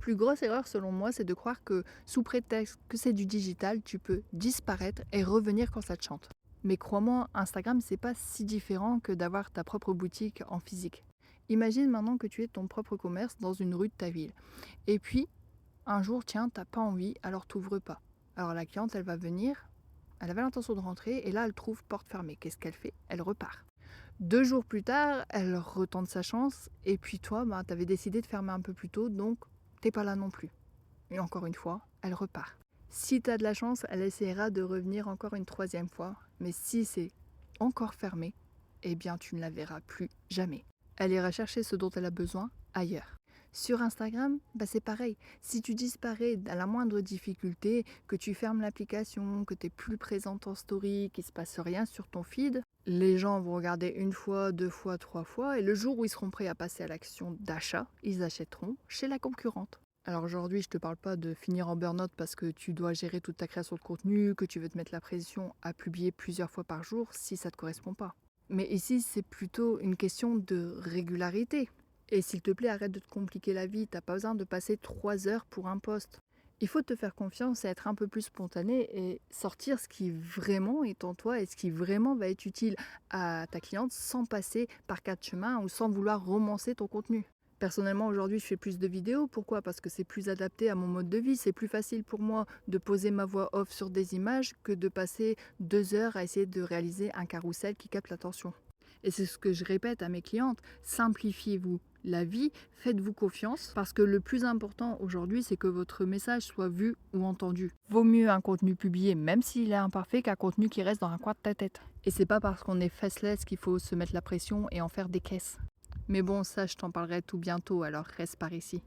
Plus grosse erreur selon moi, c'est de croire que sous prétexte que c'est du digital, tu peux disparaître et revenir quand ça te chante. Mais crois-moi, Instagram, c'est pas si différent que d'avoir ta propre boutique en physique. Imagine maintenant que tu es ton propre commerce dans une rue de ta ville. Et puis, un jour, tiens, t'as pas envie, alors t'ouvres pas. Alors la cliente, elle va venir, elle avait l'intention de rentrer, et là, elle trouve porte fermée. Qu'est-ce qu'elle fait? Elle repart. 2 jours plus tard, elle retente sa chance, et puis toi, bah, t'avais décidé de fermer un peu plus tôt, donc t'es pas là non plus. Et encore une fois, elle repart. Si t'as de la chance, elle essaiera de revenir encore une troisième fois, mais si c'est encore fermé, eh bien tu ne la verras plus jamais. Elle ira chercher ce dont elle a besoin ailleurs. Sur Instagram, bah c'est pareil. Si tu disparais à la moindre difficulté, que tu fermes l'application, que tu n'es plus présente en story, qu'il ne se passe rien sur ton feed, les gens vont regarder une fois, 2 fois, 3 fois, et le jour où ils seront prêts à passer à l'action d'achat, ils achèteront chez la concurrente. Alors aujourd'hui, je te parle pas de finir en burn-out parce que tu dois gérer toute ta création de contenu, que tu veux te mettre la pression à publier plusieurs fois par jour si ça te correspond pas. Mais ici, c'est plutôt une question de régularité. Et s'il te plaît, arrête de te compliquer la vie, t'as pas besoin de passer 3 heures pour un post. Il faut te faire confiance et être un peu plus spontané et sortir ce qui vraiment est en toi et ce qui vraiment va être utile à ta cliente sans passer par 4 chemins ou sans vouloir romancer ton contenu. Personnellement, aujourd'hui, je fais plus de vidéos. Pourquoi? Parce que c'est plus adapté à mon mode de vie. C'est plus facile pour moi de poser ma voix off sur des images que de passer 2 heures à essayer de réaliser un carrousel qui capte l'attention. Et c'est ce que je répète à mes clientes, simplifiez-vous la vie, faites-vous confiance, parce que le plus important aujourd'hui, c'est que votre message soit vu ou entendu. Vaut mieux un contenu publié, même s'il est imparfait, qu'un contenu qui reste dans un coin de ta tête. Et c'est pas parce qu'on est faceless qu'il faut se mettre la pression et en faire des caisses. Mais bon, ça, je t'en parlerai tout bientôt, alors reste par ici.